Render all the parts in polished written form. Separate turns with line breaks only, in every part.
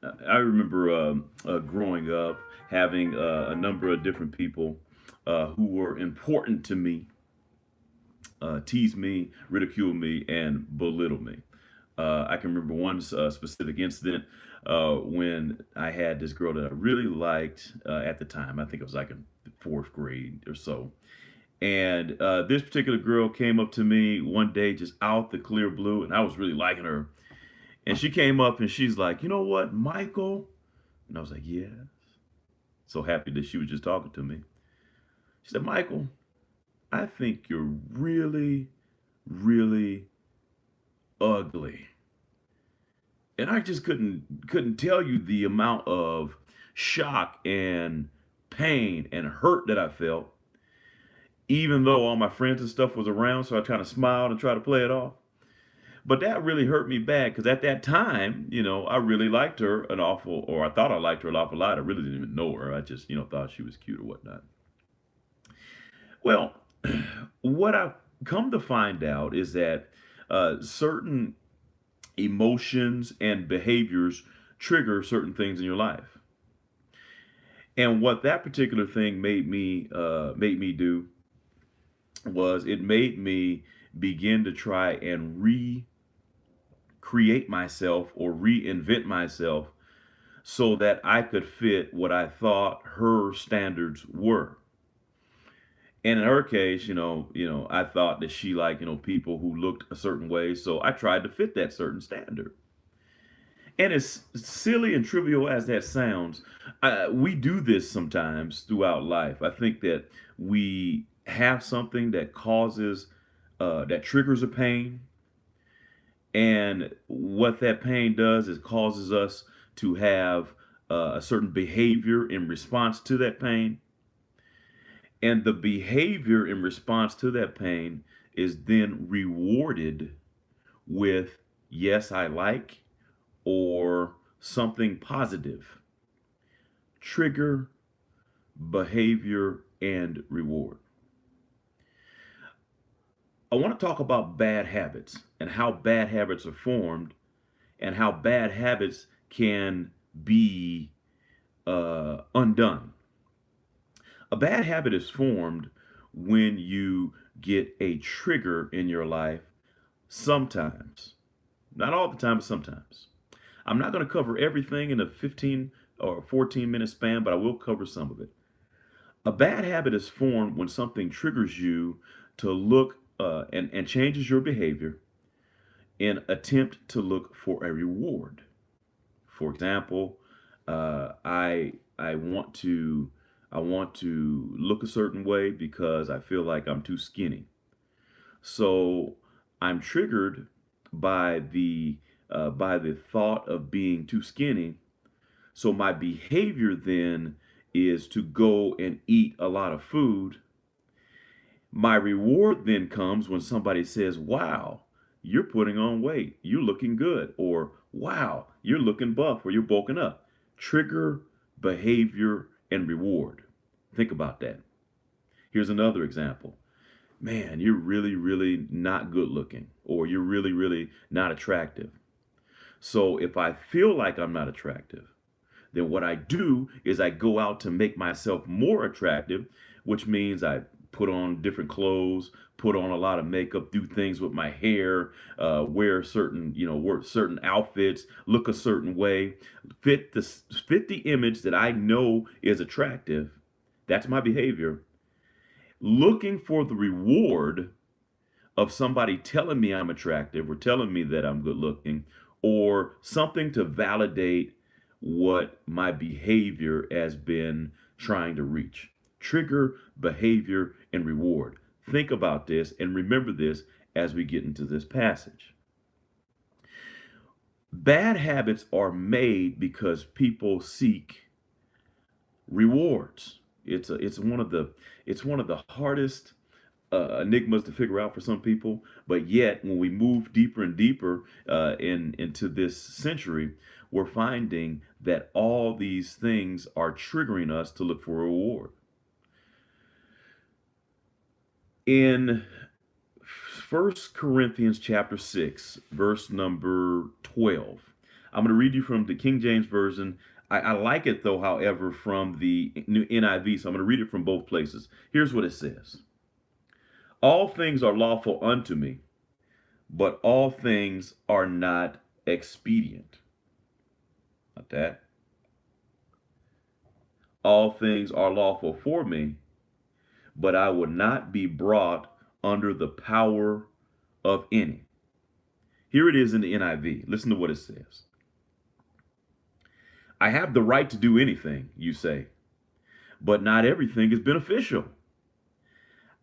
I remember growing up having a number of different people who were important to me tease me, ridicule me, and belittle me. I can remember one specific incident when I had this girl that I really liked at the time. I think it was like in the fourth grade or so. And this particular girl came up to me one day just out the clear blue, and I was really liking her. And she came up and she's like, "You know what, Michael?" And I was like, "Yeah." So happy that she was just talking to me. She said, "Michael, I think you're really, really ugly." And I just couldn't tell you the amount of shock and pain and hurt that I felt, even though all my friends and stuff was around. So I kind of smiled and tried to play it off. But that really hurt me bad because at that time, I really liked her an awful, or I thought I liked her an awful lot. I really didn't even know her. I just, thought she was cute or whatnot. Well, what I've come to find out is that certain emotions and behaviors trigger certain things in your life. And what that particular thing made me do was it made me begin to try and recreate myself or reinvent myself so that I could fit what I thought her standards were. And in her case, I thought that she liked, people who looked a certain way, so I tried to fit that certain standard. And as silly and trivial as that sounds, we do this sometimes throughout life. I think that we have something that that triggers a pain. And what that pain does is causes us to have a certain behavior in response to that pain. And the behavior in response to that pain is then rewarded with, yes, I like, or something positive. Trigger, behavior, and reward. I want to talk about bad habits and how bad habits are formed and how bad habits can be undone. A bad habit is formed when you get a trigger in your life sometimes. Not all the time, but sometimes. I'm not going to cover everything in a 15 or 14-minute span, but I will cover some of it. A bad habit is formed when something triggers you to look and changes your behavior in attempt to look for a reward. For example, I want to look a certain way because I feel like I'm too skinny. So I'm triggered by the thought of being too skinny. So my behavior then is to go and eat a lot of food. My reward then comes when somebody says, "Wow, you're putting on weight. You're looking good." Or, "Wow, you're looking buff or you're bulking up." Trigger, behavior, and reward. Think about that. Here's another example. "Man, you're really, really not good looking," or "You're really, really not attractive." So if I feel like I'm not attractive, then what I do is I go out to make myself more attractive, which means I put on different clothes, put on a lot of makeup, do things with my hair, wear certain outfits, look a certain way, fit the image that I know is attractive. That's my behavior. Looking for the reward of somebody telling me I'm attractive or telling me that I'm good looking or something to validate what my behavior has been trying to reach. Trigger, behavior, and reward. Think about this and remember this as we get into this passage. Bad habits are made because people seek rewards. It's one of the hardest enigmas to figure out for some people. But yet, when we move deeper and deeper into this century, we're finding that all these things are triggering us to look for a reward. In First Corinthians chapter 6, verse number 12, I'm going to read you from the King James Version. I like it, though, however, from the new NIV, so I'm going to read it from both places. Here's what it says. All things are lawful unto me, but all things are not expedient. Not that. All things are lawful for me, but I will not be brought under the power of any. Here it is in the NIV. Listen to what it says. I have the right to do anything, you say, but not everything is beneficial.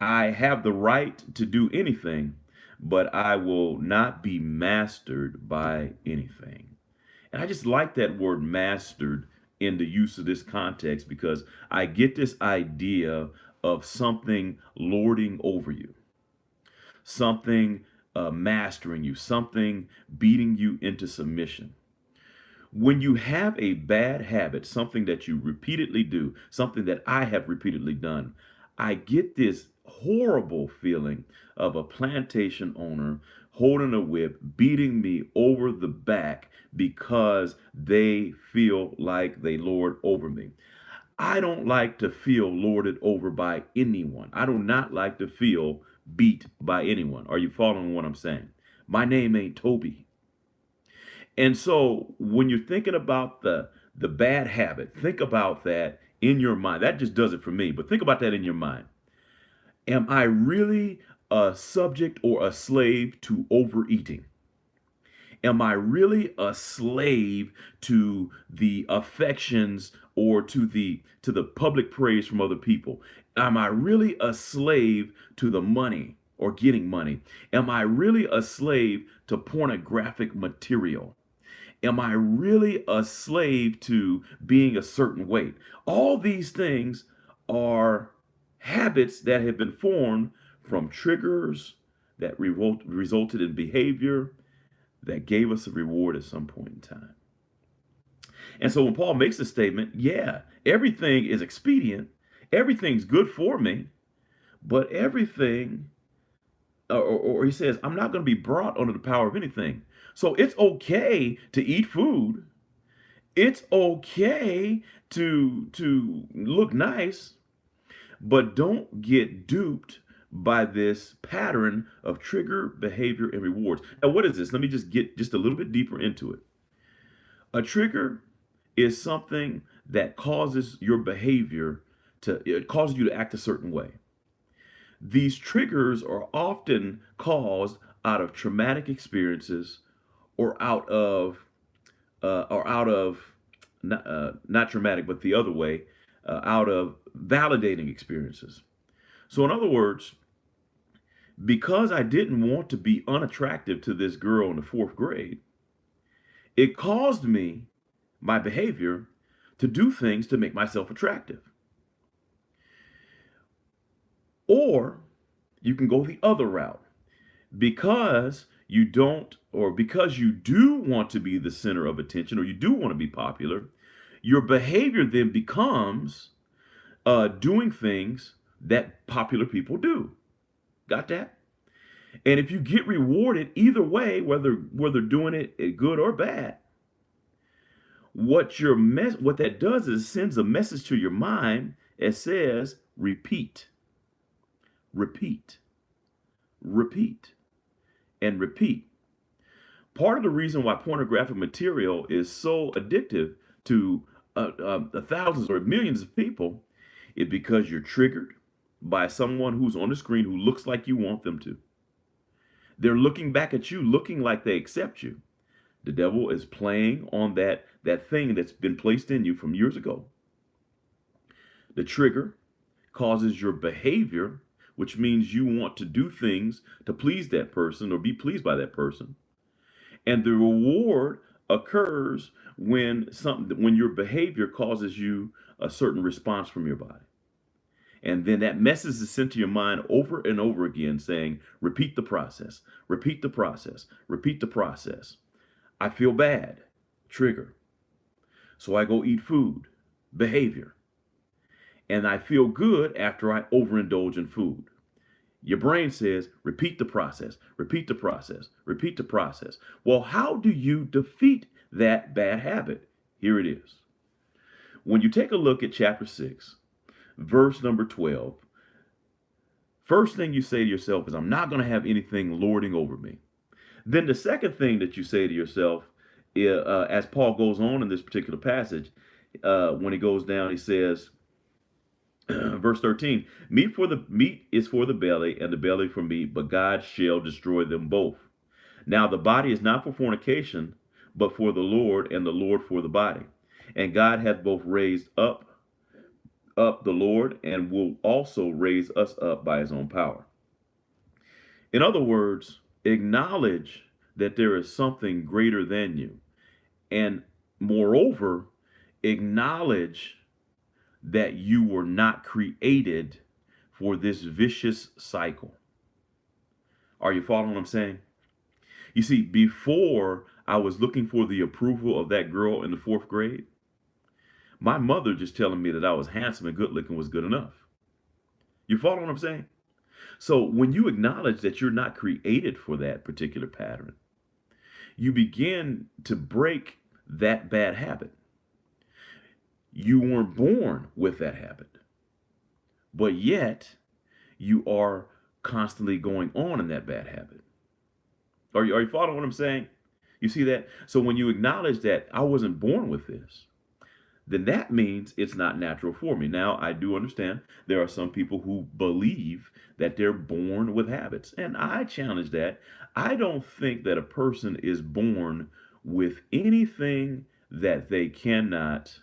I have the right to do anything, but I will not be mastered by anything. And I just like that word mastered in the use of this context because I get this idea of something lording over you, something mastering you, something beating you into submission. When you have a bad habit, something that you repeatedly do, something that I have repeatedly done, I get this horrible feeling of a plantation owner holding a whip, beating me over the back because they feel like they lord over me. I don't like to feel lorded over by anyone. I do not like to feel beat by anyone. Are you following what I'm saying? My name ain't Toby. And so when you're thinking about the bad habit, think about that in your mind. That just does it for me, but think about that in your mind. Am I really a subject or a slave to overeating? Am I really a slave to the affections or to the public praise from other people? Am I really a slave to the money or getting money? Am I really a slave to pornographic material? Am I really a slave to being a certain weight? All these things are habits that have been formed from triggers that resulted in behavior that gave us a reward at some point in time. And so when Paul makes a statement, yeah, everything is expedient, everything's good for me, but everything, or he says, I'm not going to be brought under the power of anything. So it's okay to eat food. It's okay to look nice, but don't get duped by this pattern of trigger behavior and rewards. Now, what is this? Let me just get just a little bit deeper into it. A trigger is something that causes your behavior it causes you to act a certain way. These triggers are often caused out of traumatic experiences or out of not traumatic, but the other way, out of validating experiences. So, in other words, because I didn't want to be unattractive to this girl in the fourth grade, it caused me, my behavior, to do things to make myself attractive. Or you can go the other route. Because you don't, or because you do want to be the center of attention, or you do want to be popular, your behavior then becomes doing things that popular people do. Got that? And if you get rewarded either way, whether doing it good or bad, what that does is sends a message to your mind that says repeat, repeat, repeat, and repeat. Part of the reason why pornographic material is so addictive to thousands or millions of people is because you're triggered by someone who's on the screen who looks like you want them to. They're looking back at you, looking like they accept you. The devil is playing on that thing that's been placed in you from years ago. The trigger causes your behavior, which means you want to do things to please that person or be pleased by that person. And the reward occurs when your behavior causes you a certain response from your body. And then that message is sent to your mind over and over again saying, repeat the process, repeat the process, repeat the process. I feel bad, trigger. So I go eat food, behavior. And I feel good after I overindulge in food. Your brain says, repeat the process, repeat the process, repeat the process. Well, how do you defeat that bad habit. Here it is. When you take a look at chapter 6, verse number 12, first thing you say to yourself is, I'm not going to have anything lording over me. Then the second thing that you say to yourself, as Paul goes on in this particular passage, when he goes down, he says, verse 13, meat is for the belly, and the belly for meat, but God shall destroy them both. Now the body is not for fornication, but for the Lord, and the Lord for the body. And God hath both raised up the Lord, and will also raise us up by his own power. In other words, acknowledge that there is something greater than you. And moreover, acknowledge that you were not created for this vicious cycle. Are you following what I'm saying? You see, before I was looking for the approval of that girl in the 4th grade, my mother just telling me that I was handsome and good looking was good enough. You follow what I'm saying? So when you acknowledge that you're not created for that particular pattern, you begin to break that bad habit. You weren't born with that habit, but yet you are constantly going on in that bad habit. Are you following what I'm saying? You see that? So when you acknowledge that I wasn't born with this, then that means it's not natural for me. Now, I do understand there are some people who believe that they're born with habits, and I challenge that. I don't think that a person is born with anything that they cannot,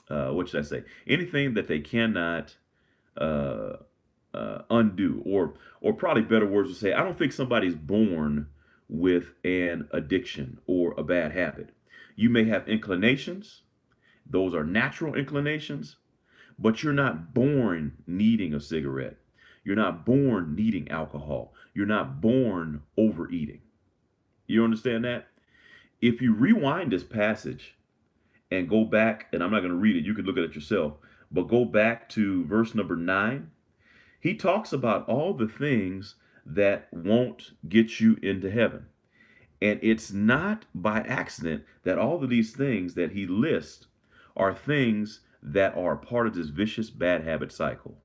what should I say? Anything that they cannot uh, undo, or probably better words to say, I don't think somebody's born with an addiction or a bad habit. You may have inclinations, those are natural inclinations, but you're not born needing a cigarette. You're not born needing alcohol. You're not born overeating. You understand that? If you rewind this passage and go back, and I'm not going to read it, you can look at it yourself, but go back to verse number 9. He talks about all the things that won't get you into heaven. And it's not by accident that all of these things that he lists are things that are part of this vicious bad habit cycle.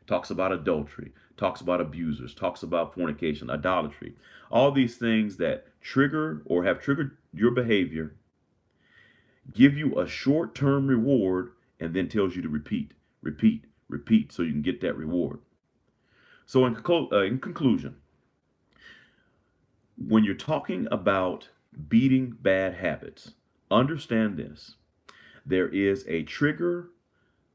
Talks about adultery, talks about abusers, talks about fornication, idolatry. All these things that trigger or have triggered your behavior, give you a short-term reward, and then tells you to repeat, repeat, repeat so you can get that reward. So in conclusion, when you're talking about beating bad habits, understand this. There is a trigger,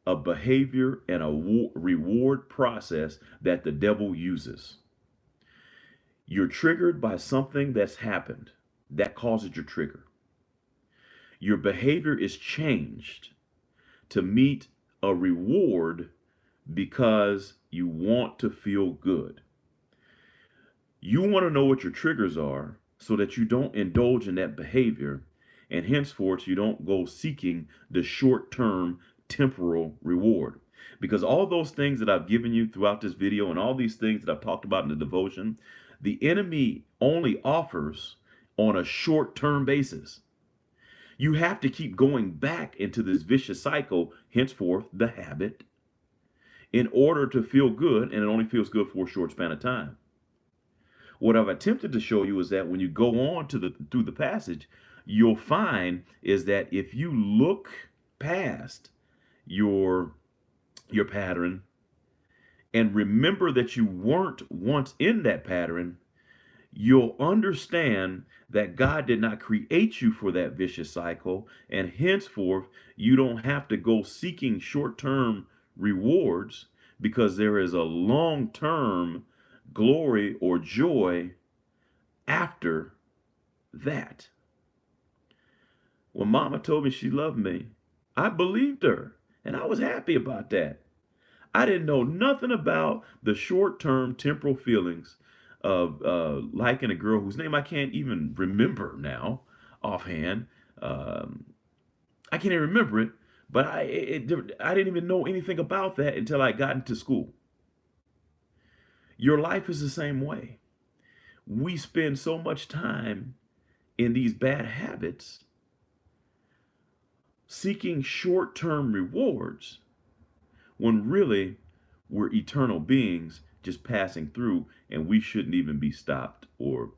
a behavior, and a reward process that the devil uses. You're triggered by something that's happened that causes your trigger. Your behavior is changed to meet a reward because you want to feel good. You want to know what your triggers are so that you don't indulge in that behavior, and henceforth you don't go seeking the short-term temporal reward. Because all those things that I've given you throughout this video and all these things that I've talked about in the devotion, the enemy only offers on a short-term basis. You have to keep going back into this vicious cycle, henceforth the habit, in order to feel good, and it only feels good for a short span of time. What I've attempted to show you is that when you go on through the passage, you'll find is that if you look past your pattern and remember that you weren't once in that pattern, you'll understand that God did not create you for that vicious cycle, and henceforth you don't have to go seeking short-term rewards, because there is a long-term glory or joy after that. When Mama told me she loved me, I believed her, and I was happy about that. I didn't know nothing about the short-term temporal feelings of liking a girl whose name I can't even remember now offhand. I can't even remember it, but I didn't even know anything about that until I got into school. Your life is the same way. We spend so much time in these bad habits seeking short-term rewards when really we're eternal beings just passing through and we shouldn't even be stopped or